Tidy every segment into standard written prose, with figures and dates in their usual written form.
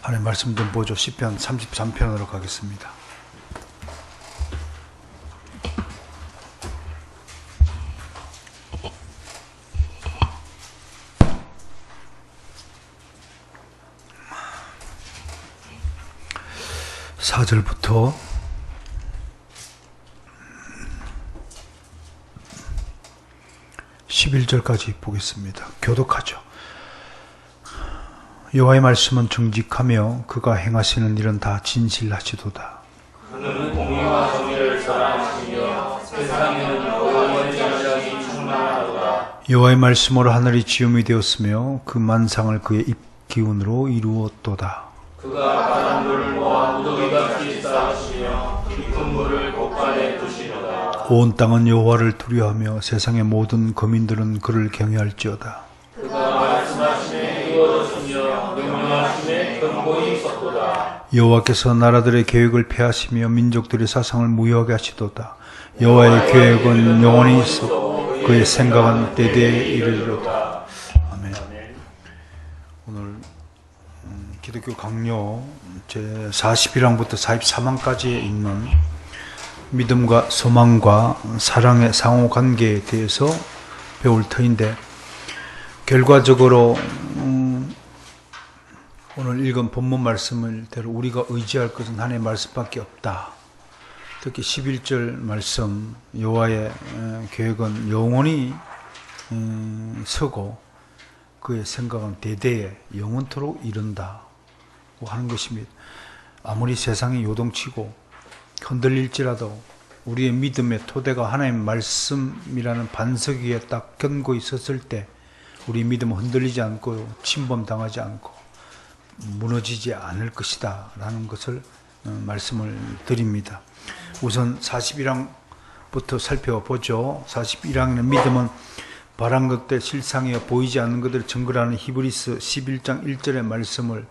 하나님 말씀 좀 보죠. 시편 33편으로 가겠습니다. (4절부터) 11절까지 보겠습니다. 교독하죠. 여호와의 말씀은 정직하며 그가 행하시는 일은 다 진실하시도다. 그는 공의와 정의를 사랑하시며 세상에는 영원의 전략이 충만하도다. 여호와의 말씀으로 하늘이 지음이 되었으며 그 만상을 그의 입 기운으로 이루었도다. 그가 바닷물을 모아 무더기같이 쌓으시며 깊은 물을 곳간에 두시도다. 온 땅은 여호와를 두려워하며 세상의 모든 거민들은 그를 경외할지어다. 그가 말씀하심에 이루어졌으며 명령하심에 근본이 섰도다. 여호와께서 나라들의 계획을 폐하시며 민족들의 사상을 무효하게 하시도다. 여호와의 계획은 영원히 있어 그의 생각은 대대에 이르리로다. 아멘. 오늘 기독교 강요 제 41항부터 44항까지에 있는 믿음과 소망과 사랑의 상호관계에 대해서 배울 터인데, 결과적으로 오늘 읽은 본문 말씀을 대로 우리가 의지할 것은 하나님의 말씀밖에 없다. 특히 11절 말씀, 여호와의 계획은 영원히 서고 그의 생각은 대대에 영원토록 이른다고 하는 것입니다. 아무리 세상이 요동치고 흔들릴지라도 우리의 믿음의 토대가 하나님의 말씀이라는 반석 위에 딱 견고 있었을 때 우리 믿음은 흔들리지 않고 침범당하지 않고 무너지지 않을 것이다 라는 것을 말씀을 드립니다. 우선 41항부터 살펴보죠. 41항에는 믿음은 바란 것들 실상이여 보이지 않는 것들을 증거하는 히브리서 11장 1절의 말씀을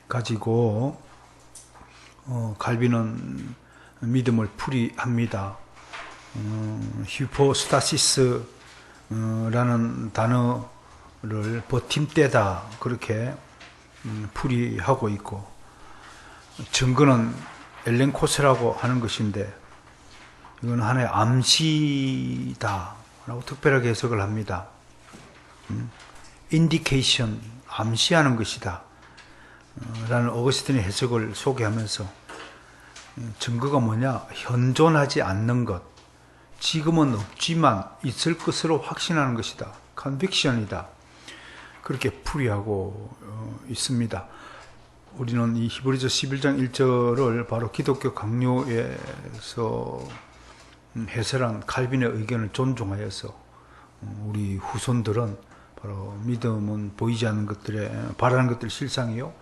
가지고 갈비는 믿음을 풀이합니다. 휴포스타시스라는 단어를 버팀대다 그렇게 풀이하고 있고, 증거는 엘렌코스라고 하는 것인데 이건 하나의 암시다 라고 특별하게 해석을 합니다. 인디케이션, 암시하는 것이다 라는 어거스틴의 해석을 소개하면서, 증거가 뭐냐? 현존하지 않는 것, 지금은 없지만 있을 것으로 확신하는 것이다. 컨빅션이다. 그렇게 풀이하고 있습니다. 우리는 이 히브리서 11장 1절을 바로 기독교 강요에서 해설한 칼빈의 의견을 존중하여서 우리 후손들은 바로 믿음은 보이지 않는 것들의 바라는 것들의 실상이요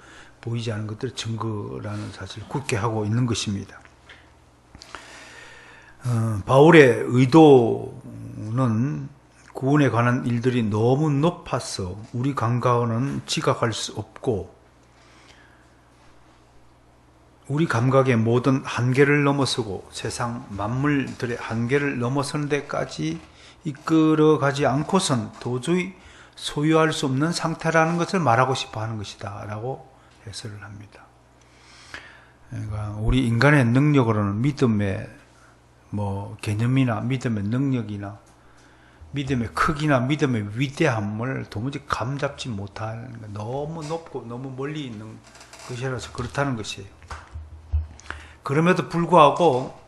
보이지 않는 것들의 증거라는 사실을 굳게 하고 있는 것입니다. 바울의 의도는 구원에 관한 일들이 너무 높아서 우리 감각은 지각할 수 없고 우리 감각의 모든 한계를 넘어서고 세상 만물들의 한계를 넘어서는 데까지 이끌어가지 않고선 도저히 소유할 수 없는 상태라는 것을 말하고 싶어 하는 것이다 라고 해설을 합니다. 그러니까 우리 인간의 능력으로는 믿음의 개념이나 믿음의 능력이나 믿음의 크기나 믿음의 위대함을 도무지 감잡지 못하는, 너무 높고 너무 멀리 있는 것이라서 그렇다는 것이에요. 그럼에도 불구하고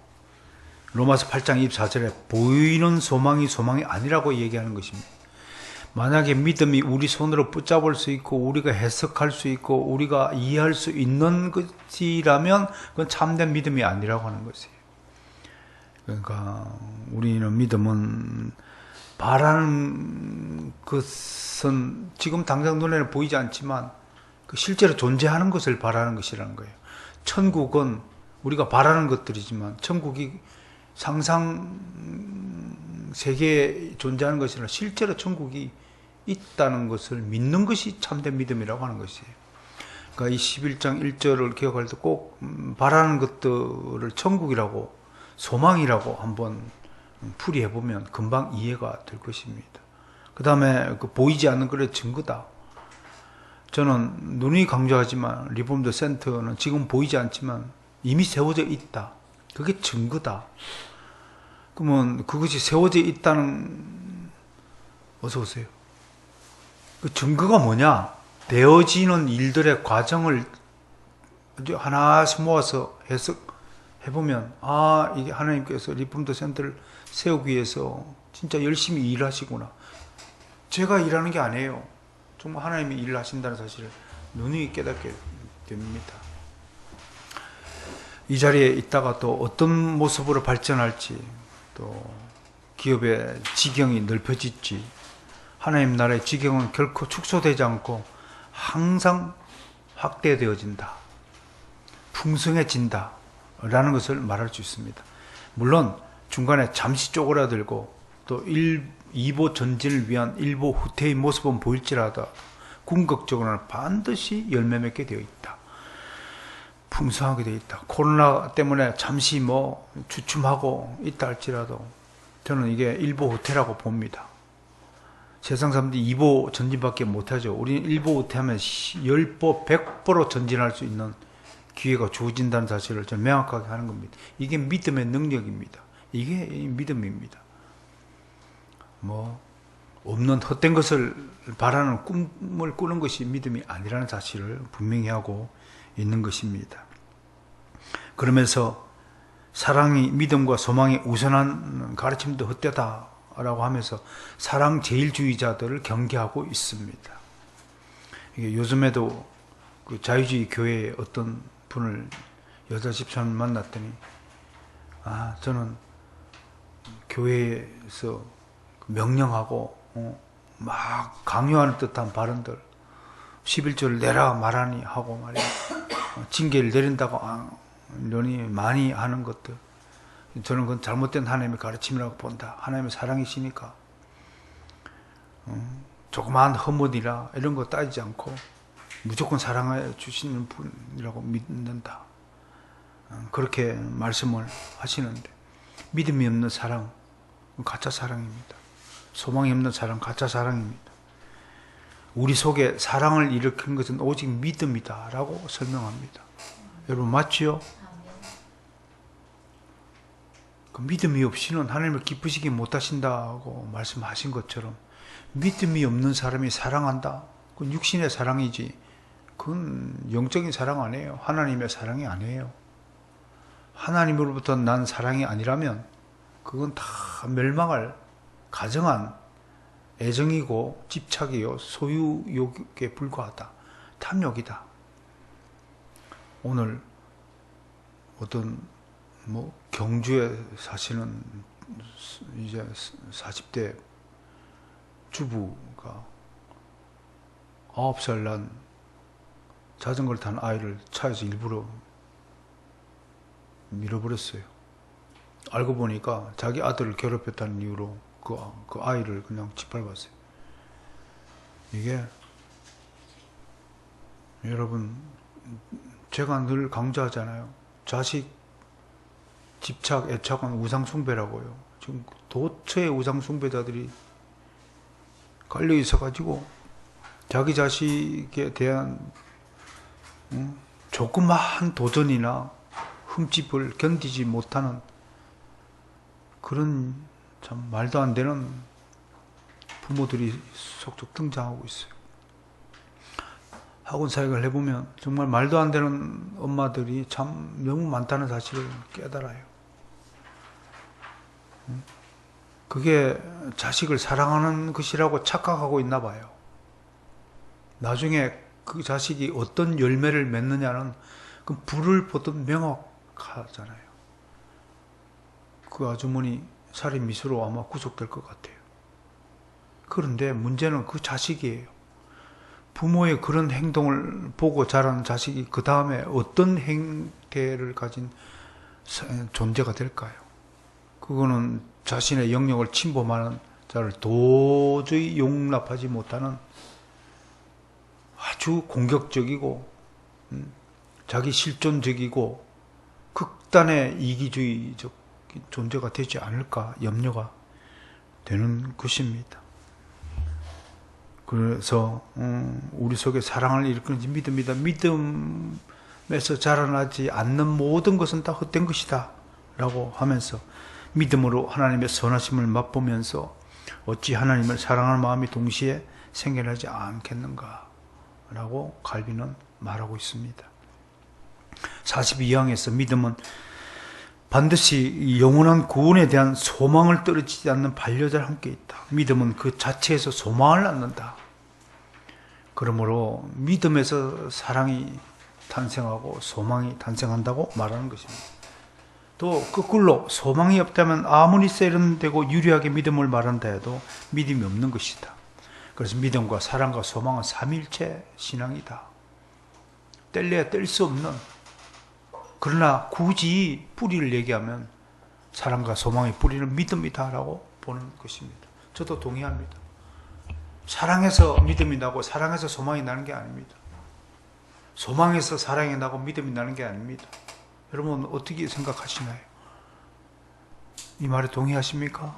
로마서 8장 24절에 보이는 소망이 아니라고 얘기하는 것입니다. 만약에 믿음이 우리 손으로 붙잡을 수 있고 우리가 해석할 수 있고 우리가 이해할 수 있는 것이라면 그건 참된 믿음이 아니라고 하는 것이에요. 그러니까 우리는 믿음은 바라는 것은 지금 당장 눈에는 보이지 않지만 실제로 존재하는 것을 바라는 것이라는 거예요. 천국은 우리가 바라는 것들이지만 천국이 상상 세계에 존재하는 것이 아니라 실제로 천국이 있다는 것을 믿는 것이 참된 믿음이라고 하는 것이에요. 그러니까 이 11장 1절을 기억할 때 꼭 바라는 것들을 천국이라고 소망이라고 한번 풀이해보면 금방 이해가 될 것입니다. 그 다음에 보이지 않는 것의 증거다. 저는 누누이 강조하지만 리폼드 센터는 지금 보이지 않지만 이미 세워져 있다. 그게 증거다. 그러면 그것이 세워져 있다는, 어서 오세요. 그 증거가 뭐냐? 되어지는 일들의 과정을 하나씩 모아서 해석해보면, 아, 이게 하나님께서 리폼드 센터를 세우기 위해서 진짜 열심히 일하시구나. 제가 일하는 게 아니에요. 정말 하나님이 일을 하신다는 사실을 누누이 깨닫게 됩니다. 이 자리에 있다가 또 어떤 모습으로 발전할지, 또 기업의 지경이 넓혀질지, 하나님 나라의 지경은 결코 축소되지 않고 항상 확대되어진다, 풍성해진다 라는 것을 말할 수 있습니다. 물론 중간에 잠시 쪼그라들고 또 2보 전진을 위한 1보 후퇴의 모습은 보일지라도 궁극적으로는 반드시 열매 맺게 되어 있다. 풍성하게 되어 있다. 코로나 때문에 잠시 주춤하고 있다 할지라도 저는 이게 1보 후퇴라고 봅니다. 세상 사람들이 2보 전진밖에 못하죠. 우리는 1보 후퇴하면 10보, 100보로 전진할 수 있는 기회가 주어진다는 사실을 저는 명확하게 하는 겁니다. 이게 믿음의 능력입니다. 이게 믿음입니다. 없는 헛된 것을 바라는 꿈을 꾸는 것이 믿음이 아니라는 사실을 분명히 하고 있는 것입니다. 그러면서 사랑이 믿음과 소망이 우선한 가르침도 헛되다라고 하면서 사랑 제일주의자들을 경계하고 있습니다. 이게 요즘에도 그 자유주의 교회의 어떤 분을 여자 집사님 만났더니, 저는 교회에서 명령하고 막 강요하는 듯한 발언들, 11조를 내라 말하니 하고 말이야, 징계를 내린다고 이러니 많이 하는 것들, 저는 그건 잘못된 하나님의 가르침이라고 본다. 하나님의 사랑이시니까 조그마한 허물이라 이런 거 따지지 않고 무조건 사랑해 주시는 분이라고 믿는다. 그렇게 말씀을 하시는데, 믿음이 없는 사랑, 가짜 사랑입니다. 소망이 없는 사랑, 가짜 사랑입니다. 우리 속에 사랑을 일으키는 것은 오직 믿음이다 라고 설명합니다. 여러분 맞지요? 그 믿음이 없이는 하나님을 기쁘시게 못하신다고 말씀하신 것처럼, 믿음이 없는 사람이 사랑한다? 그건 육신의 사랑이지, 그건 영적인 사랑 아니에요. 하나님의 사랑이 아니에요. 하나님으로부터 난 사랑이 아니라면 그건 다 멸망할 가정한 애정이고 집착이요, 소유욕에 불과하다, 탐욕이다. 오늘 어떤 경주에 사시는 이제 40대 주부가 9살 난 자전거를 탄 아이를 차에서 일부러 밀어버렸어요. 알고 보니까 자기 아들을 괴롭혔다는 이유로 그 아이를 그냥 짓밟았어요. 이게 여러분, 제가 늘 강조하잖아요. 자식 집착, 애착은 우상숭배라고요. 지금 도처에 우상숭배자들이 깔려 있어가지고 자기 자식에 대한 조그마한 도전이나 흠집을 견디지 못하는 그런 참 말도 안 되는 부모들이 속속 등장하고 있어요. 학원 사역을 해보면 정말 말도 안 되는 엄마들이 참 너무 많다는 사실을 깨달아요. 그게 자식을 사랑하는 것이라고 착각하고 있나 봐요. 나중에 그 자식이 어떤 열매를 맺느냐는 그 불을 보듯 명확하잖아요. 그 아주머니 살인 미수로 아마 구속될 것 같아요. 그런데 문제는 그 자식이에요. 부모의 그런 행동을 보고 자란 자식이 그 다음에 어떤 행태를 가진 존재가 될까요? 그거는 자신의 영역을 침범하는 자를 도저히 용납하지 못하는 아주 공격적이고 자기 실존적이고 극단의 이기주의적 존재가 되지 않을까 염려가 되는 것입니다. 그래서 우리 속에 사랑을 일으키는 믿음이다. 믿음에서 자라나지 않는 모든 것은 다 헛된 것이다 라고 하면서 믿음으로 하나님의 선하심을 맛보면서 어찌 하나님을 사랑하는 마음이 동시에 생겨나지 않겠는가 라고 칼빈은 말하고 있습니다. 42항에서 믿음은 반드시 영원한 구원에 대한 소망을 떨어지지 않는 반려자와 함께 있다. 믿음은 그 자체에서 소망을 낳는다. 그러므로 믿음에서 사랑이 탄생하고 소망이 탄생한다고 말하는 것입니다. 또 거꾸로 소망이 없다면 아무리 세련되고 유리하게 믿음을 말한다 해도 믿음이 없는 것이다. 그래서 믿음과 사랑과 소망은 삼일체 신앙이다. 뗄래야 뗄 수 없는, 그러나 굳이 뿌리를 얘기하면 사랑과 소망의 뿌리는 믿음이다 라고 보는 것입니다. 저도 동의합니다. 사랑해서 믿음이 나고 사랑해서 소망이 나는 게 아닙니다. 소망에서 사랑이 나고 믿음이 나는 게 아닙니다. 여러분 어떻게 생각하시나요? 이 말에 동의하십니까?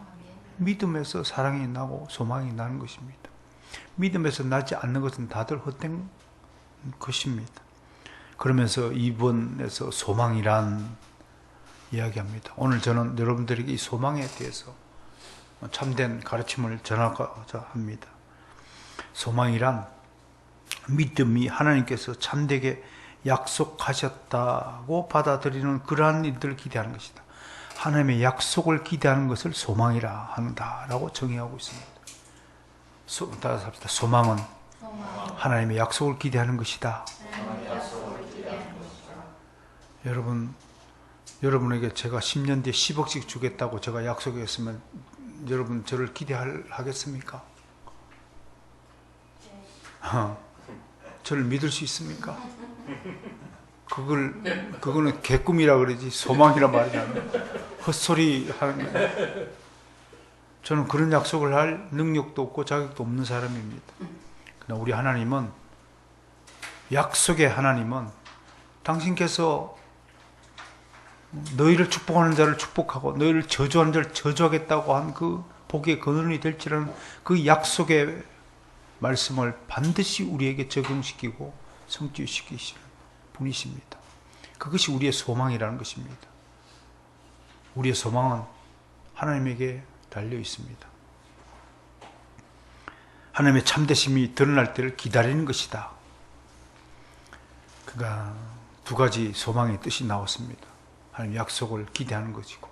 믿음에서 사랑이 나고 소망이 나는 것입니다. 믿음에서 나지 않는 것은 다들 헛된 것입니다. 그러면서 이번에서 소망이란 이야기합니다. 오늘 저는 여러분들에게 이 소망에 대해서 참된 가르침을 전하고자 합니다. 소망이란 믿음이 하나님께서 참되게 약속하셨다고 받아들이는 그러한 일들을 기대하는 것이다. 하나님의 약속을 기대하는 것을 소망이라 한다라고 정의하고 있습니다. 따라서 합시다. 소망은 하나님의 약속을 기대하는 것이다. 여러분에게 제가 10년 뒤에 10억씩 주겠다고 제가 약속했으면 여러분 저를 기대하겠습니까? 저를 믿을 수 있습니까? 그거는 개꿈이라 그러지 소망이라 말이 나면 헛소리 하는 거예요. 저는 그런 약속을 할 능력도 없고 자격도 없는 사람입니다. 그러나 우리 하나님은, 약속의 하나님은 당신께서 너희를 축복하는 자를 축복하고 너희를 저주하는 자를 저주하겠다고 한 그 복의 근원이 될지라는 그 약속의 말씀을 반드시 우리에게 적용시키고 성취시키시는 분이십니다. 그것이 우리의 소망이라는 것입니다. 우리의 소망은 하나님에게 달려 있습니다. 하나님의 참되심이 드러날 때를 기다리는 것이다. 그러니까 두 가지 소망의 뜻이 나왔습니다. 하나님 약속을 기대하는 것이고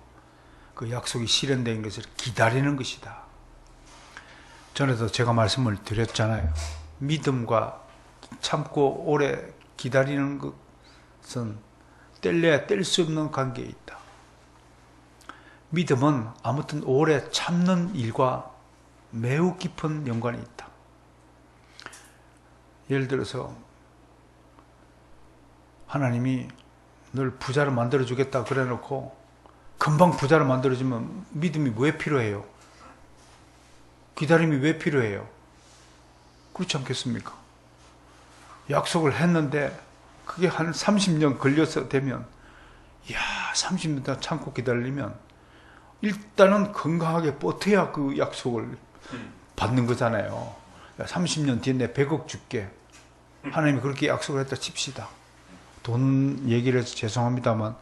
그 약속이 실현되는 것을 기다리는 것이다. 전에도 제가 말씀을 드렸잖아요. 믿음과 참고 오래 기다리는 것은 뗄래야 뗄 수 없는 관계에 있다. 믿음은 아무튼 오래 참는 일과 매우 깊은 연관이 있다. 예를 들어서 하나님이 널 부자로 만들어주겠다 그래 놓고 금방 부자로 만들어주면 믿음이 왜 필요해요? 기다림이 왜 필요해요? 그렇지 않겠습니까? 약속을 했는데 그게 한 30년 걸려서 되면 30년 동안 참고 기다리면 일단은 건강하게 버텨야 그 약속을 받는 거잖아요. 30년 뒤에 내 100억 줄게. 하나님이 그렇게 약속을 했다 칩시다. 돈 얘기를 해서 죄송합니다만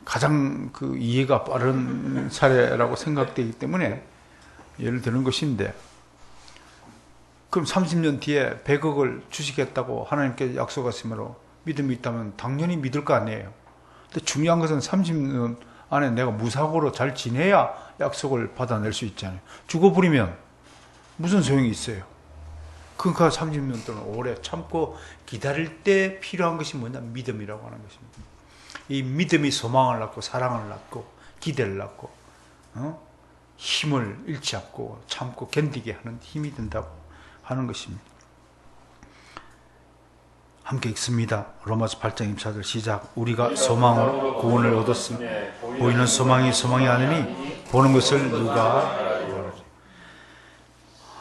가장 그 이해가 빠른 사례라고 생각되기 때문에 예를 드는 것인데, 그럼 30년 뒤에 100억을 주시겠다고 하나님께 약속하시므로 믿음이 있다면 당연히 믿을 거 아니에요. 근데 중요한 것은 30년 안에 내가 무사고로 잘 지내야 약속을 받아낼 수 있잖아요. 죽어버리면 무슨 소용이 있어요? 그러니까 30년 동안 오래 참고 기다릴 때 필요한 것이 뭐냐? 믿음이라고 하는 것입니다. 이 믿음이 소망을 낳고 사랑을 낳고 기대를 낳고 힘을 잃지 않고 참고 견디게 하는 힘이 된다고 하는 것입니다. 함께 읽습니다. 로마서 8장 24절 시작. 우리가 소망으로 구원을 얻었으니 보이는 소망이 소망이 아니니 보는 것을 누가 알아주리.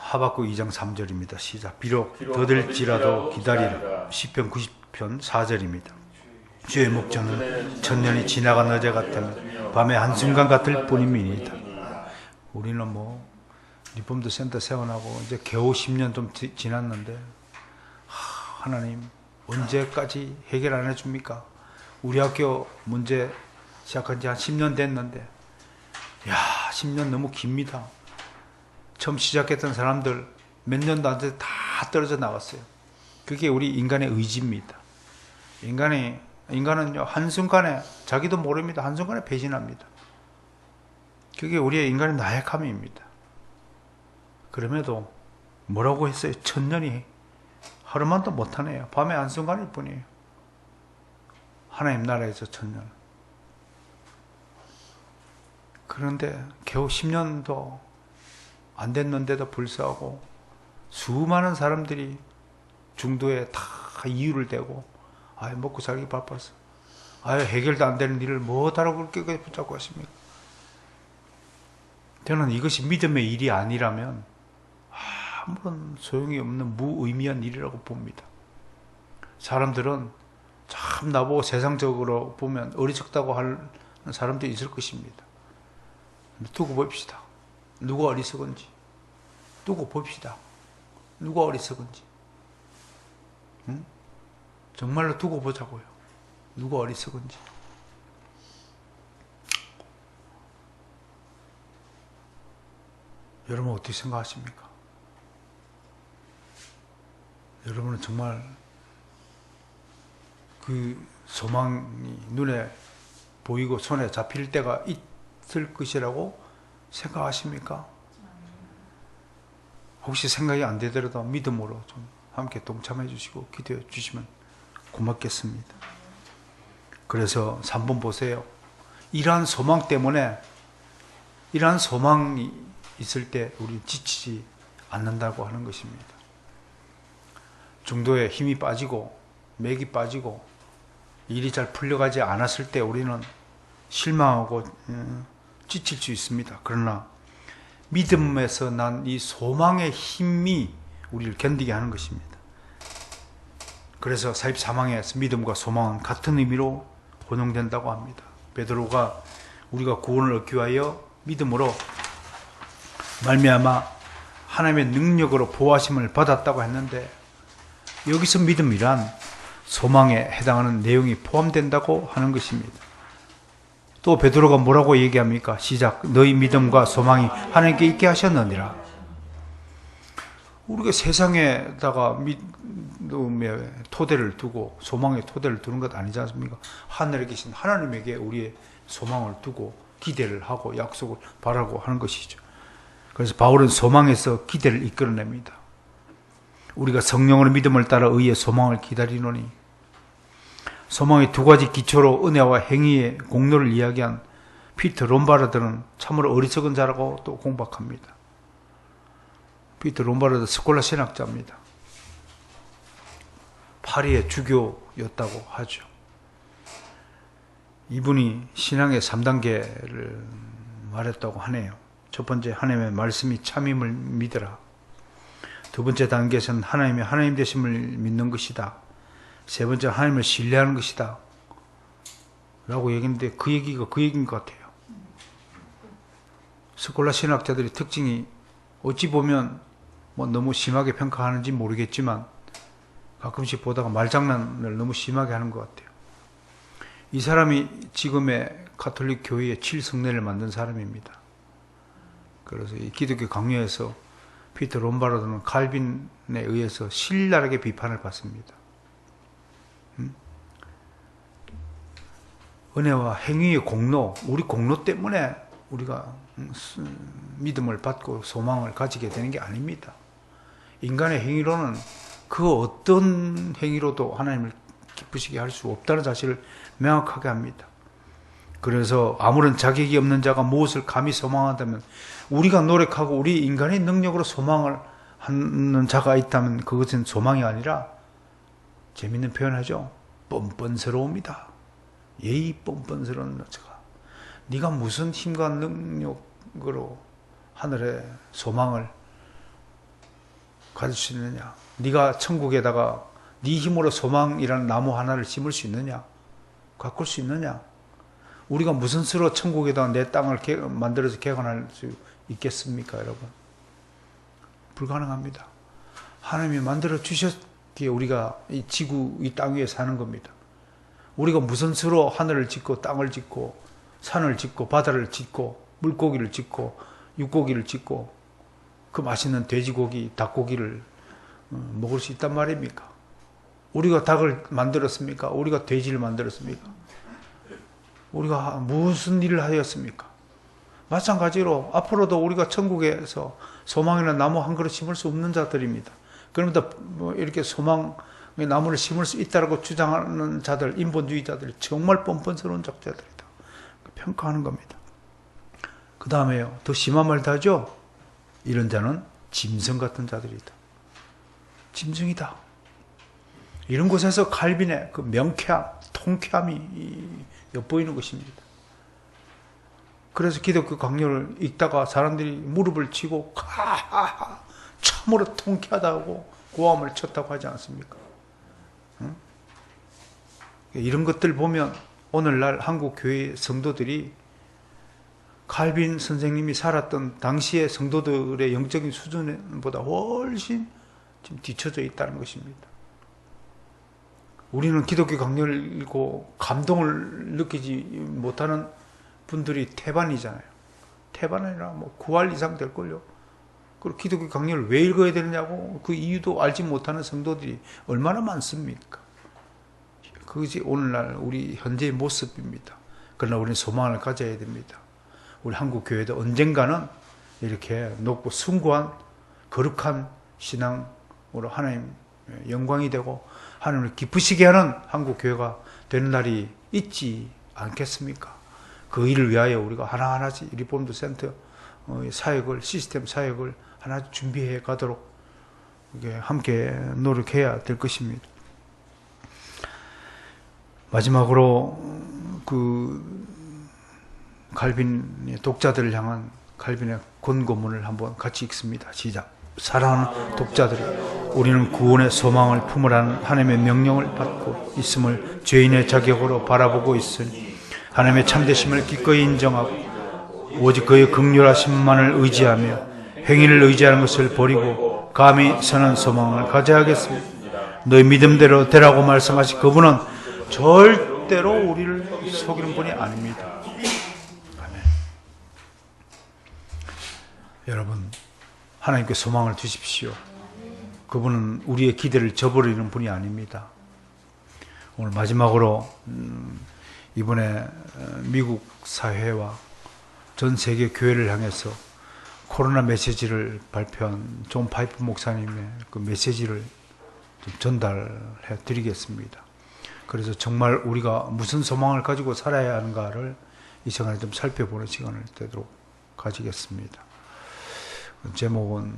하박국 2장 3절입니다. 시작. 비록 더딜지라도 기다리라. 시편 90편 4절입니다. 주의 목전은 천년이 지나간 어제 같으며 밤의 한순간 같을 뿐입니다. 우리는 리폼드 센터 세워나고 이제 겨우 10년 좀 지났는데 하나님 언제까지 해결 안 해줍니까? 우리 학교 문제 시작한 지 한 10년 됐는데 10년 너무 깁니다. 처음 시작했던 사람들 몇 년도 안 돼서 다 떨어져 나갔어요. 그게 우리 인간의 의지입니다. 인간은요, 한순간에 자기도 모릅니다. 한순간에 배신합니다. 그게 우리의 인간의 나약함입니다. 그럼에도 뭐라고 했어요? 1000년이 하루만도 못하네요. 밤에 한순간일 뿐이에요. 하나님 나라에서 1000년. 그런데 겨우 10년도 안 됐는데도 불구하고 수많은 사람들이 중도에 다 이유를 대고 먹고 살기 바빠서 해결도 안 되는 일을 뭐하라고 그렇게 붙잡고 하십니까? 저는 이것이 믿음의 일이 아니라면 아무런 소용이 없는 무의미한 일이라고 봅니다. 사람들은 참 나보고 세상적으로 보면 어리석다고 하는 사람도 있을 것입니다. 두고 봅시다. 누가 어리석은지. 두고 봅시다. 누가 어리석은지. 응? 정말로 두고 보자고요. 누가 어리석은지. 여러분 어떻게 생각하십니까? 여러분은 정말 그 소망이 눈에 보이고 손에 잡힐 때가 있을 것이라고 생각하십니까? 혹시 생각이 안 되더라도 믿음으로 좀 함께 동참해 주시고 기도해 주시면 고맙겠습니다. 그래서 3번 보세요. 이러한 소망 때문에, 이러한 소망이 있을 때 우리 지치지 않는다고 하는 것입니다. 중도에 힘이 빠지고 맥이 빠지고 일이 잘 풀려가지 않았을 때 우리는 실망하고 지칠 수 있습니다. 그러나 믿음에서 난 이 소망의 힘이 우리를 견디게 하는 것입니다. 그래서 44망에서 믿음과 소망은 같은 의미로 혼용된다고 합니다. 베드로가 우리가 구원을 얻기 위하여 믿음으로 말미암아 하나님의 능력으로 보호하심을 받았다고 했는데, 여기서 믿음이란 소망에 해당하는 내용이 포함된다고 하는 것입니다. 또 베드로가 뭐라고 얘기합니까? 시작. 너희 믿음과 소망이 하나님께 있게 하셨느니라. 우리가 세상에다가 믿음의 토대를 두고 소망의 토대를 두는 것 아니지 않습니까? 하늘에 계신 하나님에게 우리의 소망을 두고 기대를 하고 약속을 바라고 하는 것이죠. 그래서 바울은 소망에서 기대를 이끌어냅니다. 우리가 성령으로 믿음을 따라 의의 소망을 기다리노니, 소망의 두 가지 기초로 은혜와 행위의 공로를 이야기한 피터 롬바르드는 참으로 어리석은 자라고 또 공박합니다. 피터 롬바르드 스콜라 신학자입니다. 파리의 주교였다고 하죠. 이분이 신앙의 3단계를 말했다고 하네요. 첫 번째, 하나님의 말씀이 참임을 믿으라. 두 번째 단계에서는 하나님의 하나님 되심을 믿는 것이다. 세 번째, 하나님을 신뢰하는 것이다 라고 얘기했는데 그 얘기가 그 얘기인 것 같아요. 스콜라 신학자들의 특징이 어찌 보면 너무 심하게 평가하는지 모르겠지만 가끔씩 보다가 말장난을 너무 심하게 하는 것 같아요. 이 사람이 지금의 가톨릭 교회의 7성례를 만든 사람입니다. 그래서 이 기독교 강요에서 피터 롬바르드는 칼빈에 의해서 신랄하게 비판을 받습니다. 은혜와 행위의 공로, 우리 공로 때문에 우리가 믿음을 받고 소망을 가지게 되는 게 아닙니다. 인간의 행위로는 그 어떤 행위로도 하나님을 기쁘시게 할 수 없다는 사실을 명확하게 합니다. 그래서 아무런 자격이 없는 자가 무엇을 감히 소망한다면, 우리가 노력하고 우리 인간의 능력으로 소망을 하는 자가 있다면 그것은 소망이 아니라, 재밌는 표현하죠. 뻔뻔스러움이다. 예의 뻔뻔스러운 자가. 네가 무슨 힘과 능력으로 하늘의 소망을 가질 수 있느냐? 네가 천국에다가 네 힘으로 소망이라는 나무 하나를 심을 수 있느냐? 가꿀 수 있느냐? 우리가 무슨 수로 천국에다가 내 땅을 만들어서 개간할 수 있겠습니까, 여러분? 불가능합니다. 하나님이 만들어 주셨기에 우리가 이 지구, 이 땅 위에 사는 겁니다. 우리가 무슨 수로 하늘을 짓고 땅을 짓고 산을 짓고 바다를 짓고 물고기를 짓고 육고기를 짓고 그 맛있는 돼지고기, 닭고기를 먹을 수 있단 말입니까? 우리가 닭을 만들었습니까? 우리가 돼지를 만들었습니까? 우리가 무슨 일을 하였습니까? 마찬가지로 앞으로도 우리가 천국에서 소망이나 나무 한 그릇 심을 수 없는 자들입니다. 그런데 뭐 이렇게 소망의 나무를 심을 수 있다고 주장하는 자들, 인본주의자들이 정말 뻔뻔스러운 적자들이다. 평가하는 겁니다. 그 다음에요. 더 심한 말도 하죠. 이런 자는 짐승 같은 자들이다. 짐승이다. 이런 곳에서 칼빈의 그 명쾌함, 통쾌함이 엿보이는 것입니다. 그래서 기독교 강요를 읽다가 사람들이 무릎을 치고 참으로 통쾌하다고 고함을 쳤다고 하지 않습니까? 응? 이런 것들 보면 오늘날 한국 교회 성도들이 칼빈 선생님이 살았던 당시의 성도들의 영적인 수준보다 훨씬 지금 뒤처져 있다는 것입니다. 우리는 기독교 강요를 읽고 감동을 느끼지 못하는 분들이 태반이잖아요. 태반 아니라 뭐 9할 이상 될걸요. 그리고 기독교 강요를 왜 읽어야 되느냐고 그 이유도 알지 못하는 성도들이 얼마나 많습니까? 그것이 오늘날 우리 현재의 모습입니다. 그러나 우리는 소망을 가져야 됩니다. 우리 한국 교회도 언젠가는 이렇게 높고 숭고한 거룩한 신앙으로 하나님 영광이 되고 하나님을 기쁘시게 하는 한국 교회가 되는 날이 있지 않겠습니까? 그 일을 위하여 우리가 하나하나씩 리폼드 센터 사역을, 시스템 사역을 하나 준비해 가도록 함께 노력해야 될 것입니다. 마지막으로 그 칼빈의 독자들을 향한 칼빈의 권고문을 한번 같이 읽습니다. 시작. 사랑하는 독자들이, 우리는 구원의 소망을 품으라는 하나님의 명령을 받고 있음을 죄인의 자격으로 바라보고 있으니 하나님의 참되심을 기꺼이 인정하고 오직 그의 긍휼하심만을 의지하며 행위를 의지하는 것을 버리고 감히 선한 소망을 가져야 하겠습니다. 너희 믿음대로 되라고 말씀하신 그분은 절대로 우리를 속이는 분이 아닙니다. 아멘. 여러분, 하나님께 소망을 두십시오. 그분은 우리의 기대를 저버리는 분이 아닙니다. 오늘 마지막으로 이번에 미국 사회와 전 세계 교회를 향해서 코로나 메시지를 발표한 존 파이프 목사님의 그 메시지를 좀 전달해 드리겠습니다. 그래서 정말 우리가 무슨 소망을 가지고 살아야 하는가를 이 시간에 좀 살펴보는 시간을 되도록 가지겠습니다. 제목은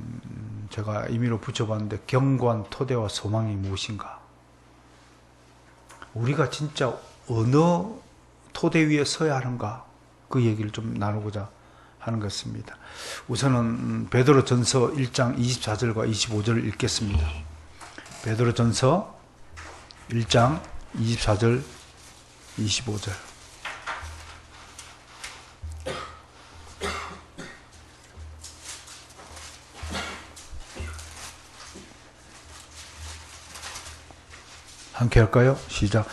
제가 임의로 붙여봤는데 견고한 토대와 소망이 무엇인가? 우리가 진짜 어느 토대 위에 서야 하는가? 그 얘기를 좀 나누고자 하는 것입니다. 우선은 베드로전서 1장 24절과 25절을 읽겠습니다. 베드로전서 1장 24절 25절. 함께 할까요? 시작.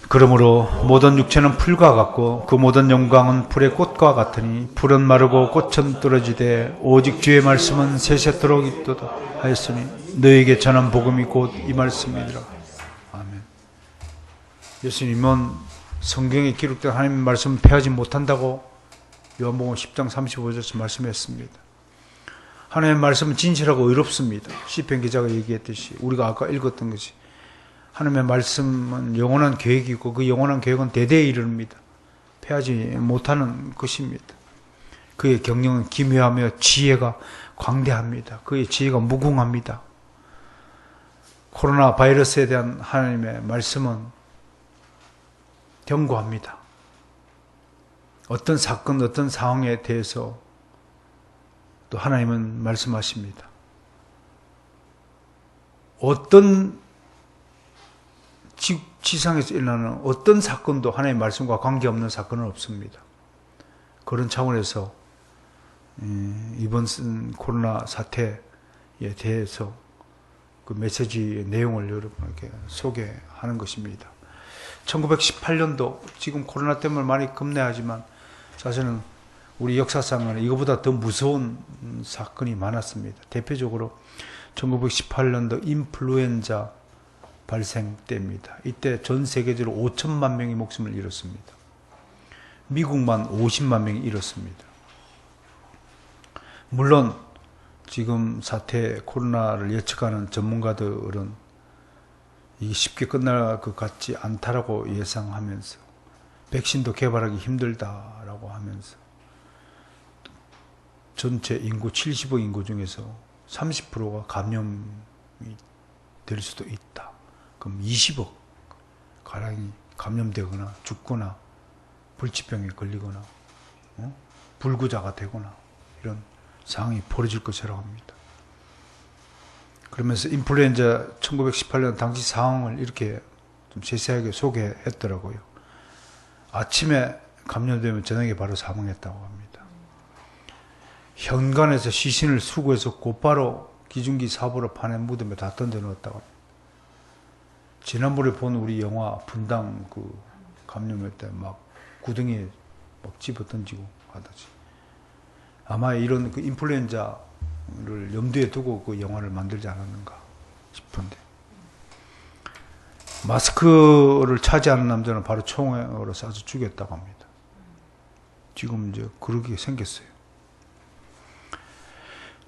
그러므로 모든 육체는 풀과 같고 그 모든 영광은 풀의 꽃과 같으니 풀은 마르고 꽃은 떨어지되 오직 주의 말씀은 세세토록 있도다 하였으니 너에게 전한 복음이 곧 이 말씀이니라. 아멘. 예수님은 성경에 기록된 하나님의 말씀을 폐하지 못한다고 요한복음 10장 35절에서 말씀했습니다. 하나님의 말씀은 진실하고 의롭습니다. 시편 기자가 얘기했듯이 우리가 아까 읽었던 것이 하나님의 말씀은 영원한 계획이고 그 영원한 계획은 대대에 이릅니다. 폐하지 못하는 것입니다. 그의 경영은 기묘하며 지혜가 광대합니다. 그의 지혜가 무궁합니다. 코로나 바이러스에 대한 하나님의 말씀은 견고합니다. 어떤 사건, 어떤 상황에 대해서 또 하나님은 말씀하십니다. 어떤 지상에서 일어나는 어떤 사건도 하나님의 말씀과 관계없는 사건은 없습니다. 그런 차원에서 이번 코로나 사태 대해서 그 메시지의 내용을 여러분에게 소개하는 것입니다. 1918년도 지금 코로나 때문에 많이 급내하지만 사실은 우리 역사상에는 이거보다 더 무서운 사건이 많았습니다. 대표적으로 1918년도 인플루엔자 발생 때입니다. 이때 전 세계적으로 5천만 명이 목숨을 잃었습니다. 미국만 50만 명이 잃었습니다. 물론 지금 사태 코로나를 예측하는 전문가들은 이게 쉽게 끝날 것 같지 않다라고 예상하면서 백신도 개발하기 힘들다라고 하면서 전체 인구 70억 인구 중에서 30%가 감염이 될 수도 있다. 그럼 20억 가량이 감염되거나 죽거나 불치병에 걸리거나 불구자가 되거나 이런 상황이 벌어질 것이라고 합니다. 그러면서 인플루엔자 1918년 당시 상황을 이렇게 좀 세세하게 소개했더라고요. 아침에 감염되면 저녁에 바로 사망했다고 합니다. 현관에서 시신을 수거해서 곧바로 기중기 사보로 파낸 무덤에 다 던져 넣었다고 합니다. 지난번에 본 우리 영화 분당 그 감염할 때 막 구덩이에 막 집어 던지고 하다지. 아마 이런 그 인플루엔자를 염두에 두고 그 영화를 만들지 않았는가 싶은데. 마스크를 차지하는 남자는 바로 총으로 쏴서 죽였다고 합니다. 지금 이제 그러게 생겼어요.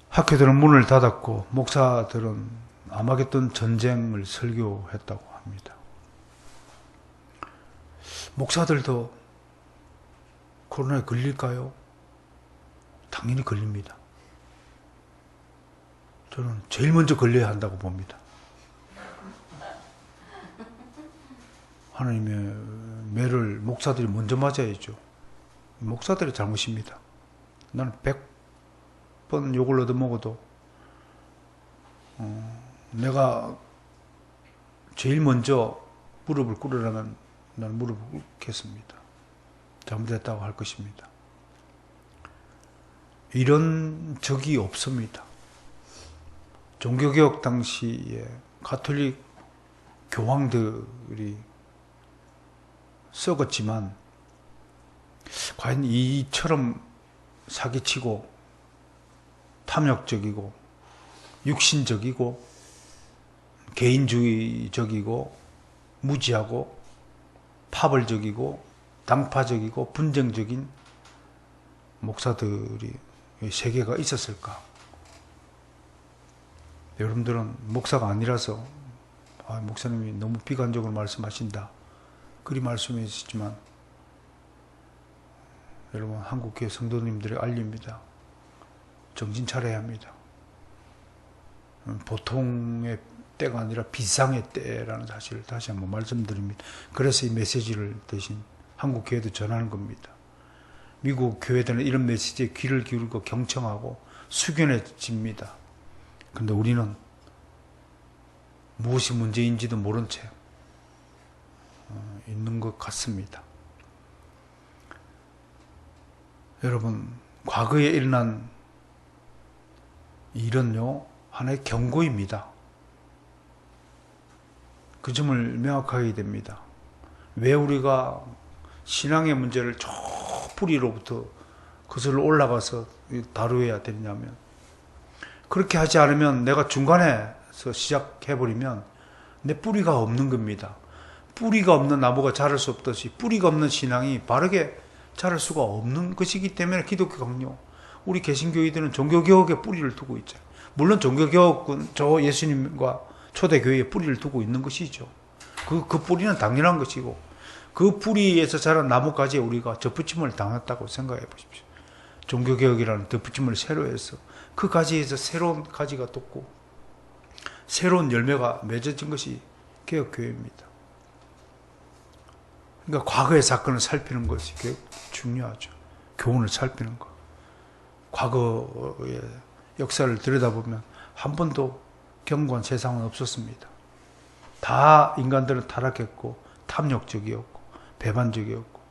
학교들은 문을 닫았고 목사들은 아마겟돈 전쟁을 설교했다고 합니다. 목사들도 코로나에 걸릴까요? 당연히 걸립니다. 저는 제일 먼저 걸려야 한다고 봅니다. 하나님의 매를 목사들이 먼저 맞아야죠. 목사들의 잘못입니다. 나는 100번 욕을 얻어먹어도 내가 제일 먼저 무릎을 꿇으라면 나는 무릎을 꿇겠습니다. 잘못했다고 할 것입니다. 이런 적이 없습니다. 종교개혁 당시에 가톨릭 교황들이 썩었지만 과연 이처럼 사기치고 탐욕적이고 육신적이고 개인주의적이고 무지하고 파벌적이고 당파적이고 분쟁적인 목사들이 세계가 있었을까? 여러분들은 목사가 아니라서 목사님이 너무 비관적으로 말씀하신다 그리 말씀해 주시지만 여러분 한국교회 성도님들의 알립니다. 정신 차려야 합니다. 보통의 때가 아니라 비상의 때라는 사실을 다시 한번 말씀드립니다. 그래서 이 메시지를 대신 한국교회도 전하는 겁니다. 미국 교회들은 이런 메시지에 귀를 기울이고 경청하고 숙연해집니다. 그런데 우리는 무엇이 문제인지도 모른 채 있는 것 같습니다. 여러분, 과거에 일어난 일은요, 하나의 경고입니다. 그 점을 명확하게 해야 됩니다. 왜 우리가 신앙의 문제를 저 뿌리로부터 거슬러 올라가서 다루어야 되냐면, 그렇게 하지 않으면 내가 중간에서 시작해버리면 내 뿌리가 없는 겁니다. 뿌리가 없는 나무가 자랄 수 없듯이 뿌리가 없는 신앙이 바르게 자랄 수가 없는 것이기 때문에 기독교는요, 우리 개신교회들은 종교개혁에 뿌리를 두고 있죠. 물론 종교개혁은 저 예수님과 초대교회에 뿌리를 두고 있는 것이죠. 그 뿌리는 당연한 것이고, 그 뿌리에서 자란 나무까지 우리가 덧붙임을 당했다고 생각해 보십시오. 종교개혁이라는 덧붙임을 새로 해서 그 가지에서 새로운 가지가 돋고 새로운 열매가 맺어진 것이 개혁교회입니다. 그러니까 과거의 사건을 살피는 것이 중요하죠. 교훈을 살피는 것. 과거의 역사를 들여다보면 한 번도 견고한 세상은 없었습니다. 다 인간들은 타락했고 탐욕적이었고 배반적이었고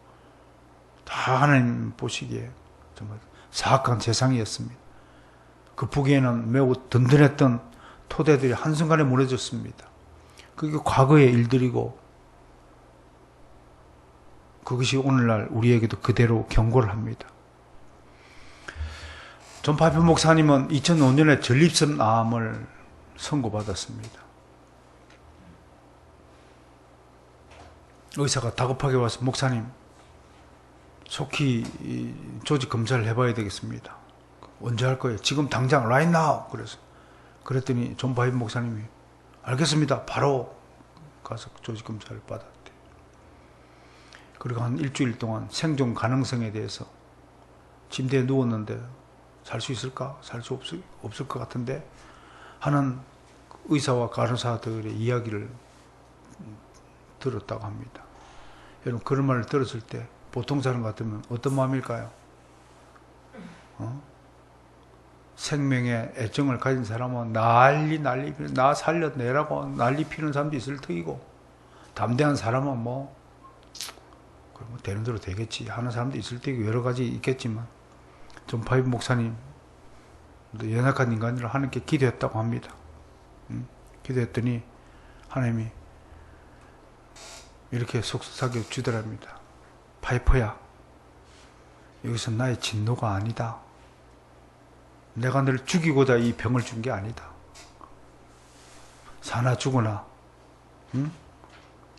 다 하나님 보시기에 정말 사악한 세상이었습니다. 그 북에는 매우 든든했던 토대들이 한순간에 무너졌습니다. 그게 과거의 일들이고 그것이 오늘날 우리에게도 그대로 경고를 합니다. 존 파이프 목사님은 2005년에 전립선 암을 선고받았습니다. 의사가 다급하게 와서 목사님 속히 조직 검사를 해봐야 되겠습니다. 언제 할 거예요? 지금 당장 right now. 그랬더니 존 파이프 목사님이 알겠습니다. 바로 가서 조직 검사를 받았대. 그리고 한 일주일 동안 생존 가능성에 대해서 침대에 누웠는데 살 수 있을까? 살 수 없을 것 같은데 하는 의사와 간호사들의 이야기를 들었다고 합니다. 여러분 그런 말을 들었을 때 보통 사람 같으면 어떤 마음일까요? 생명에 애정을 가진 사람은 나 살려내라고 난리 피는 사람도 있을 터이고 담대한 사람은 뭐 되는 대로 되겠지 하는 사람도 있을 테고 여러 가지 있겠지만 존 파이프 목사님 연약한 인간으로 하나님께 기도했다고 합니다. 기도했더니 하나님이 이렇게 속삭여 주더랍니다. 파이퍼야, 여기서 나의 진노가 아니다. 내가 너를 죽이고자 이 병을 준 게 아니다. 사나 죽으나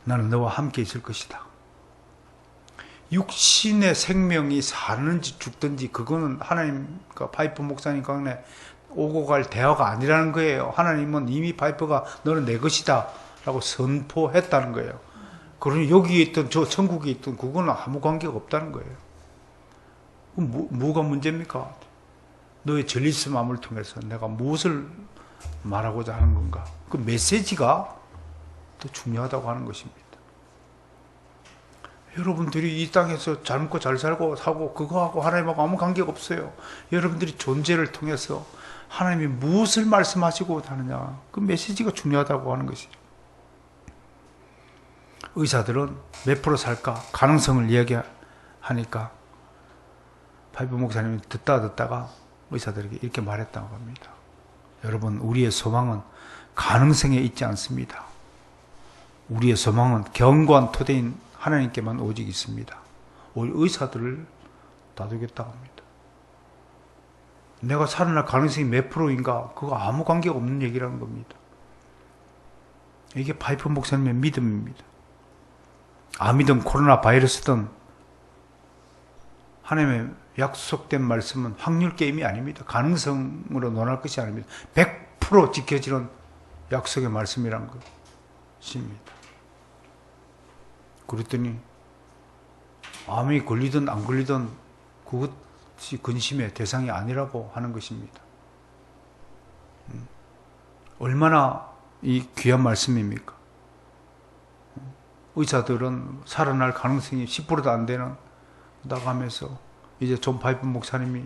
나는 너와 함께 있을 것이다. 육신의 생명이 사는지 죽든지 그거는 하나님과 파이프 목사님 간에 오고 갈 대화가 아니라는 거예요. 하나님은 이미 파이프가 너는 내 것이다 라고 선포했다는 거예요. 그러니 여기에 있던 저 천국에 있던 그거는 아무 관계가 없다는 거예요. 뭐가 문제입니까? 너의 전립선 암을 통해서 내가 무엇을 말하고자 하는 건가? 그 메시지가 더 중요하다고 하는 것입니다. 여러분들이 이 땅에서 잘 먹고 잘 살고 사고 그거하고 하나님하고 아무 관계가 없어요. 여러분들이 존재를 통해서 하나님이 무엇을 말씀하시고 하느냐 그 메시지가 중요하다고 하는 것이죠. 의사들은 몇 프로 살까 가능성을 이야기하니까 파이프 목사님이 듣다가 의사들에게 이렇게 말했다고 합니다. 여러분 우리의 소망은 가능성에 있지 않습니다. 우리의 소망은 견고한 토대인 하나님께만 오직 있습니다. 오히려 의사들을 다독였다고 합니다. 내가 살아날 가능성이 몇 프로인가 그거 아무 관계가 없는 얘기라는 겁니다. 이게 파이프 목사님의 믿음입니다. 암이든 코로나 바이러스든 하나님의 약속된 말씀은 확률 게임이 아닙니다. 가능성으로 논할 것이 아닙니다. 100% 지켜지는 약속의 말씀이란 것입니다. 그랬더니 암이 걸리든 안 걸리든 그것이 근심의 대상이 아니라고 하는 것입니다. 얼마나 이 귀한 말씀입니까? 의사들은 살아날 가능성이 10%도 안 되는 나가면서 이제 존 파이프 목사님이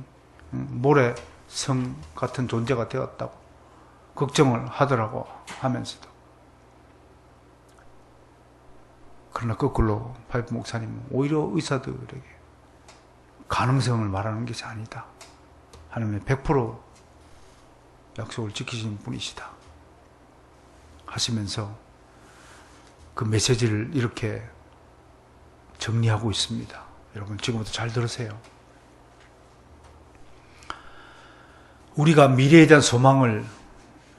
모래성 같은 존재가 되었다고 걱정을 하더라고 하면서도 그러나 거꾸로 파이프 목사님은 오히려 의사들에게 가능성을 말하는 것이 아니다. 하나님의 100% 약속을 지키신 분이시다. 하시면서 그 메시지를 이렇게 정리하고 있습니다. 여러분 지금부터 잘 들으세요. 우리가 미래에 대한 소망을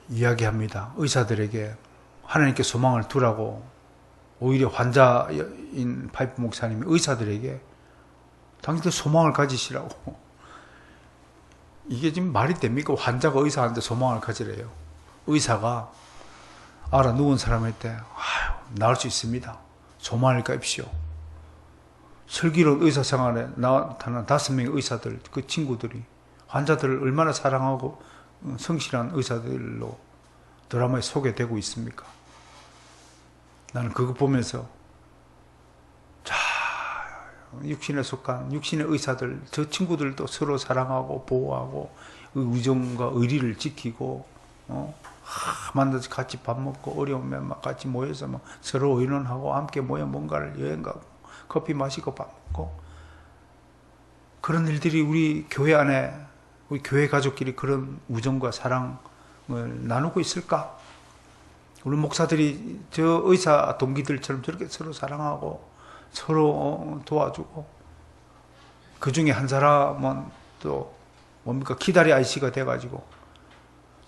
이야기합니다. 의사들에게 하나님께 소망을 두라고 오히려 환자인 파이프 목사님이 의사들에게 당신들 소망을 가지시라고. 이게 지금 말이 됩니까? 환자가 의사한테 소망을 가지래요. 의사가 알아 누운 사람한테 나을 수 있습니다. 소망을 가입시오. 슬기로운 의사생활에 나타난 5명의 의사들, 그 친구들이 환자들을 얼마나 사랑하고 성실한 의사들로 드라마에 소개되고 있습니까? 나는 그거 보면서 육신에 속한 육신의 의사들, 저 친구들도 서로 사랑하고 보호하고 의정과 의리를 지키고 만나서 같이 밥 먹고 어려우면 막 같이 모여서 막 서로 의논하고 함께 모여 뭔가를 여행 가고 커피 마시고 밥 먹고 그런 일들이 우리 교회 안에 우리 교회 가족끼리 그런 우정과 사랑을 나누고 있을까? 우리 목사들이 저 의사 동기들처럼 저렇게 서로 사랑하고 서로 도와주고, 그 중에 한 사람은 또 뭡니까? 기다리 아이씨가 돼가지고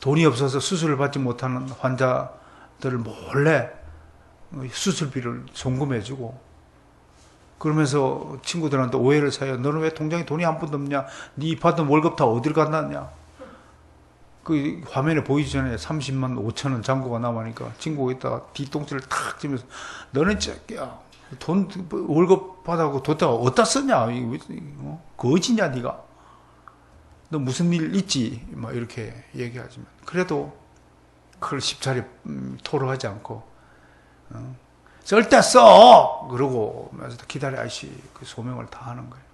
돈이 없어서 수술을 받지 못하는 환자들을 몰래 수술비를 송금해주고, 그러면서 친구들한테 오해를 사요. 너는 왜 통장에 돈이 한 푼도 없냐? 네 받은 월급 다 어디를 갔느냐? 그 화면에 보이기 전에 30만 5천 원 잔고가 남으니까 친구가 있다가 뒤통수를 탁 치면서, 너는 야, 돈 월급 받아고 뒀다가 어디다 썼냐? 거지냐 네가? 너 무슨 일 있지? 막 이렇게 얘기하지만, 그래도 그걸 십차례 토로하지 않고 쓸 때 써! 그러고 기다려 아이씨 그 소명을 다 하는 거예요.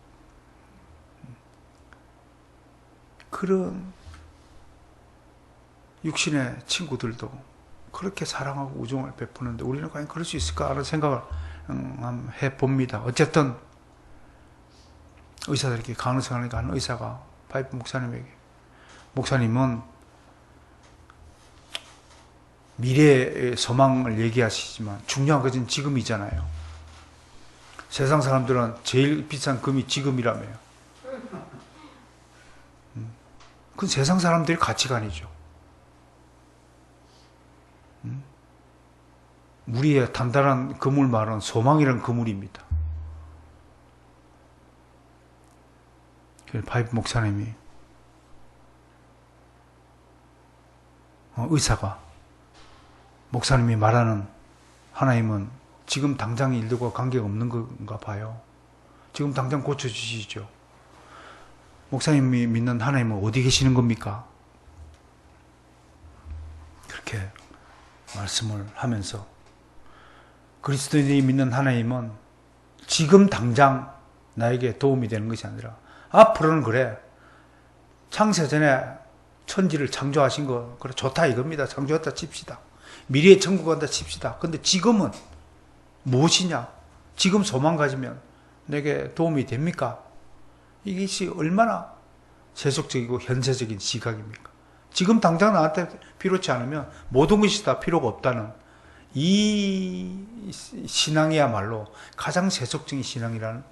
그런 육신의 친구들도 그렇게 사랑하고 우정을 베푸는데 우리는 과연 그럴 수 있을까 하는 생각을 해봅니다. 어쨌든 의사들에게 가능성을 가는 의사가 파이프 목사님에게, 목사님은 미래의 소망을 얘기하시지만 중요한 것은 지금이잖아요. 세상 사람들은 제일 비싼 금이 지금이라며요. 그건 세상 사람들의 가치관이죠. 우리의 단단한 그물 말은 소망이란 그물입니다. 파이프 목사님이 의사가 목사님이 말하는 하나님은 지금 당장 일들과 관계가 없는 건가 봐요. 지금 당장 고쳐주시죠. 목사님이 믿는 하나님은 어디 계시는 겁니까? 그렇게 말씀을 하면서, 그리스도인이 믿는 하나님은 지금 당장 나에게 도움이 되는 것이 아니라 앞으로는, 그래 창세전에 천지를 창조하신 거 그래 좋다 이겁니다. 창조했다 칩시다. 미래의 천국 간다 칩시다. 근데 지금은 무엇이냐? 지금 소망 가지면 내게 도움이 됩니까? 이것이 얼마나 세속적이고 현세적인 시각입니까? 지금 당장 나한테 필요치 않으면 모든 것이 다 필요가 없다는 이 신앙이야말로 가장 세속적인 신앙이라는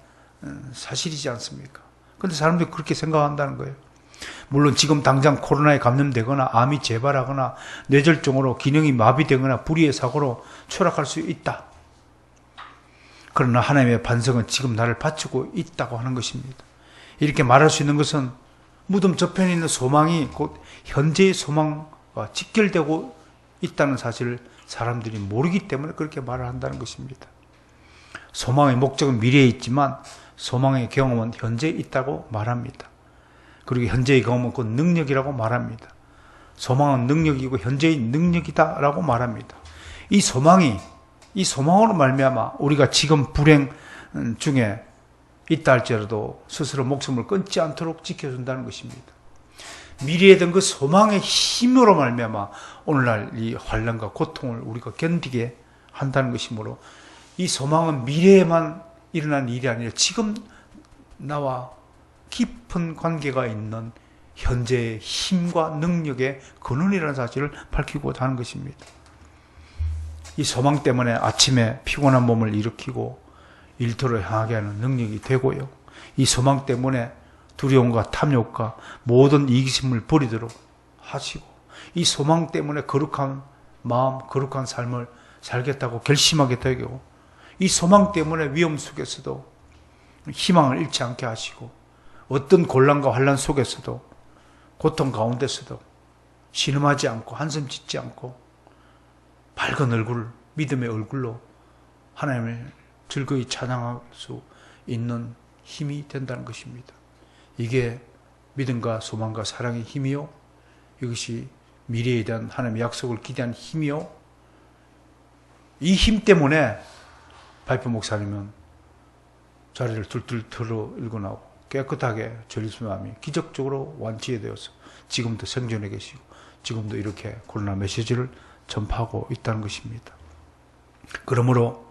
사실이지 않습니까? 근데 사람들이 그렇게 생각한다는 거예요. 물론 지금 당장 코로나에 감염되거나 암이 재발하거나 뇌졸중으로 기능이 마비되거나 불의의 사고로 추락할 수 있다. 그러나 하나님의 반석은 지금 나를 받치고 있다고 하는 것입니다. 이렇게 말할 수 있는 것은 무덤 저편에 있는 소망이 곧 현재의 소망과 직결되고 있다는 사실을 사람들이 모르기 때문에 그렇게 말을 한다는 것입니다. 소망의 목적은 미래에 있지만 소망의 경험은 현재에 있다고 말합니다. 그리고 현재의 경험은 그 능력이라고 말합니다. 소망은 능력이고 현재의 능력이다라고 말합니다. 이 소망으로 말미암아 우리가 지금 불행 중에 있다 할지라도 스스로 목숨을 끊지 않도록 지켜준다는 것입니다. 미래에 든 그 소망의 힘으로 말미암아 오늘날 이 환난과 고통을 우리가 견디게 한다는 것이므로, 이 소망은 미래에만 일어난 일이 아니라 지금 나와 깊은 관계가 있는 현재의 힘과 능력의 근원이라는 사실을 밝히고자 하는 것입니다. 이 소망 때문에 아침에 피곤한 몸을 일으키고 일터로 향하게 하는 능력이 되고요. 이 소망 때문에 두려움과 탐욕과 모든 이기심을 버리도록 하시고, 이 소망 때문에 거룩한 마음, 거룩한 삶을 살겠다고 결심하게 되고, 이 소망 때문에 위험 속에서도 희망을 잃지 않게 하시고, 어떤 곤란과 환난 속에서도 고통 가운데서도 신음하지 않고 한숨 짓지 않고 밝은 얼굴, 믿음의 얼굴로 하나님을 즐거이 찬양할 수 있는 힘이 된다는 것입니다. 이게 믿음과 소망과 사랑의 힘이요, 이것이 미래에 대한 하나님의 약속을 기대한 힘이요, 이 힘 때문에 파이프 목사님은 자리를 툴툴 털어 일어나고 깨끗하게 전립선암이 기적적으로 완치되어서 지금도 생존해 계시고 지금도 이렇게 코로나 메시지를 전파하고 있다는 것입니다. 그러므로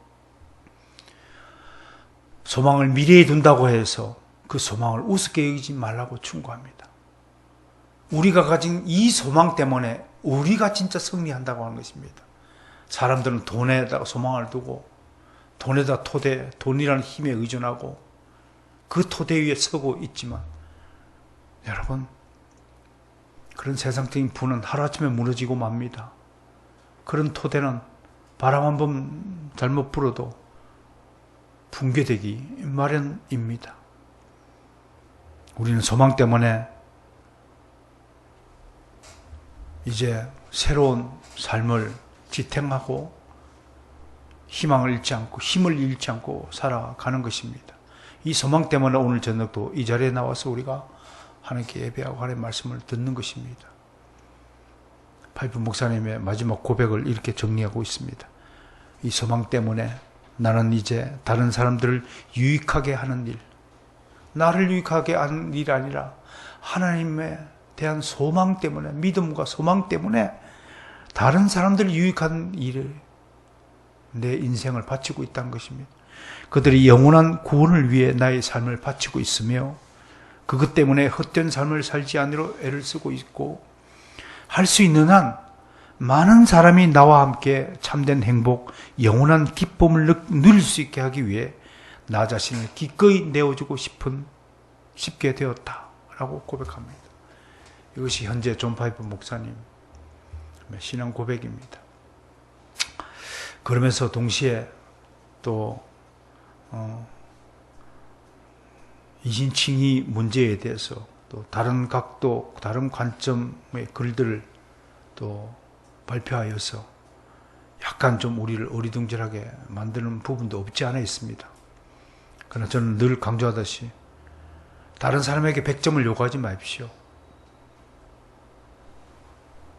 소망을 미래에 둔다고 해서 그 소망을 우습게 여기지 말라고 충고합니다. 우리가 가진 이 소망 때문에 우리가 진짜 승리한다고 하는 것입니다. 사람들은 돈에다가 소망을 두고 돈에다 토대, 돈이라는 힘에 의존하고 그 토대 위에 서고 있지만 여러분, 그런 세상적인 부는 하루아침에 무너지고 맙니다. 그런 토대는 바람 한 번 잘못 불어도 붕괴되기 마련입니다. 우리는 소망 때문에 이제 새로운 삶을 지탱하고 희망을 잃지 않고 힘을 잃지 않고 살아가는 것입니다. 이 소망 때문에 오늘 저녁도 이 자리에 나와서 우리가 하나님께 예배하고 하나님의 말씀을 듣는 것입니다. 파이프 목사님의 마지막 고백을 이렇게 정리하고 있습니다. 이 소망 때문에 나는 이제 다른 사람들을 유익하게 하는 일, 나를 유익하게 하는 일이 아니라 하나님에 대한 소망 때문에, 믿음과 소망 때문에 다른 사람들을 유익하는 일에 내 인생을 바치고 있다는 것입니다. 그들이 영원한 구원을 위해 나의 삶을 바치고 있으며 그것 때문에 헛된 삶을 살지 않으려 애를 쓰고 있고, 할 수 있는 한 많은 사람이 나와 함께 참된 행복, 영원한 기쁨을 누릴 수 있게 하기 위해 나 자신을 기꺼이 내어주고 싶게 되었다라고 고백합니다. 이것이 현재 존 파이프 목사님 신앙 고백입니다. 그러면서 동시에 또 이신칭의 문제에 대해서 또 다른 각도, 다른 관점의 글들을 또 발표하여서 약간 좀 우리를 어리둥절하게 만드는 부분도 없지 않아 있습니다. 그러나 저는 늘 강조하듯이 다른 사람에게 100점을 요구하지 마십시오.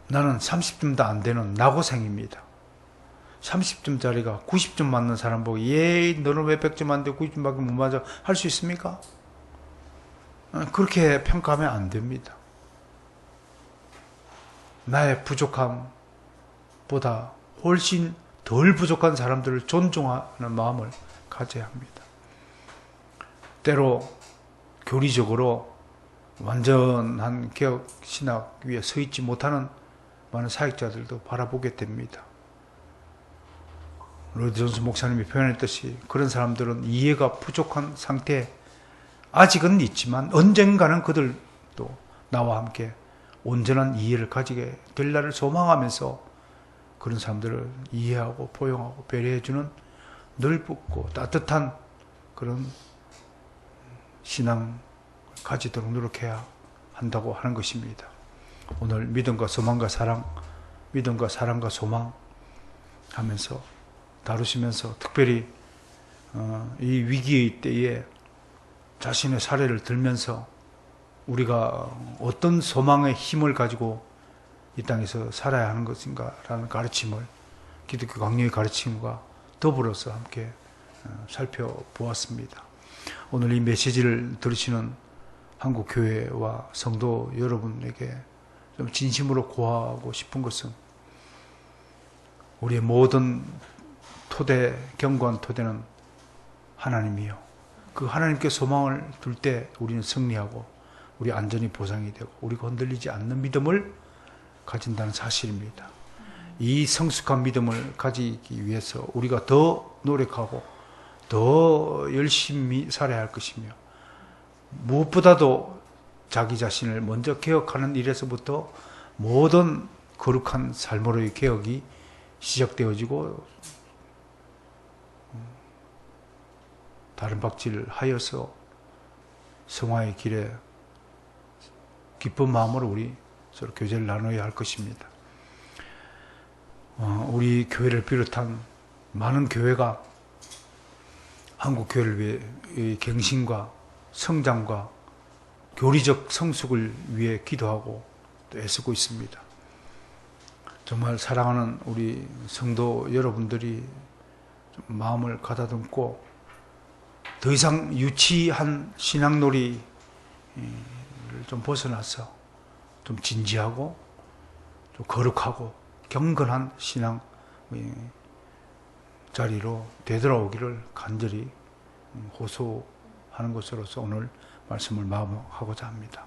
나는 30점도 안 되는 나고생입니다. 30점짜리가 90점 맞는 사람 보고 너는 왜 100점 안 돼? 90점밖에 못 맞아? 할 수 있습니까? 그렇게 평가하면 안 됩니다. 나의 부족함보다 훨씬 덜 부족한 사람들을 존중하는 마음을 가져야 합니다. 때로 교리적으로 완전한 개혁 신학 위에 서 있지 못하는 많은 사역자들도 바라보게 됩니다. 로이드 존스 목사님이 표현했듯이 그런 사람들은 이해가 부족한 상태에 아직은 있지만 언젠가는 그들도 나와 함께 온전한 이해를 가지게 될 날을 소망하면서 그런 사람들을 이해하고 포용하고 배려해주는 넓고 따뜻한 그런 신앙을 가지도록 노력해야 한다고 하는 것입니다. 오늘 믿음과 소망과 사랑, 믿음과 사랑과 소망 하면서 다루시면서 특별히 이 위기의 때에 자신의 사례를 들면서 우리가 어떤 소망의 힘을 가지고 이 땅에서 살아야 하는 것인가라는 가르침을, 기독교 강령의 가르침과 더불어서 함께 살펴보았습니다. 오늘 이 메시지를 들으시는 한국교회와 성도 여러분에게 좀 진심으로 고하고 싶은 것은 우리의 모든 토대, 견고한 토대는 하나님이요. 그 하나님께 소망을 둘 때 우리는 승리하고 우리 안전이 보장이 되고 우리가 흔들리지 않는 믿음을 가진다는 사실입니다. 이 성숙한 믿음을 가지기 위해서 우리가 더 노력하고 더 열심히 살아야 할 것이며 무엇보다도 자기 자신을 먼저 개혁하는 일에서부터 모든 거룩한 삶으로의 개혁이 시작되어지고 다른 박질을 하여서 성화의 길에 기쁜 마음으로 우리 서로 교제를 나눠야 할 것입니다. 우리 교회를 비롯한 많은 교회가 한국 교회를 위해 갱신과 성장과 교리적 성숙을 위해 기도하고 또 애쓰고 있습니다. 정말 사랑하는 우리 성도 여러분들이 좀 마음을 가다듬고 더 이상 유치한 신앙놀이를 좀 벗어나서 좀 진지하고 좀 거룩하고 경건한 신앙 자리로 되돌아오기를 간절히 호소하는 것으로서 오늘 말씀을 마무리하고자 합니다.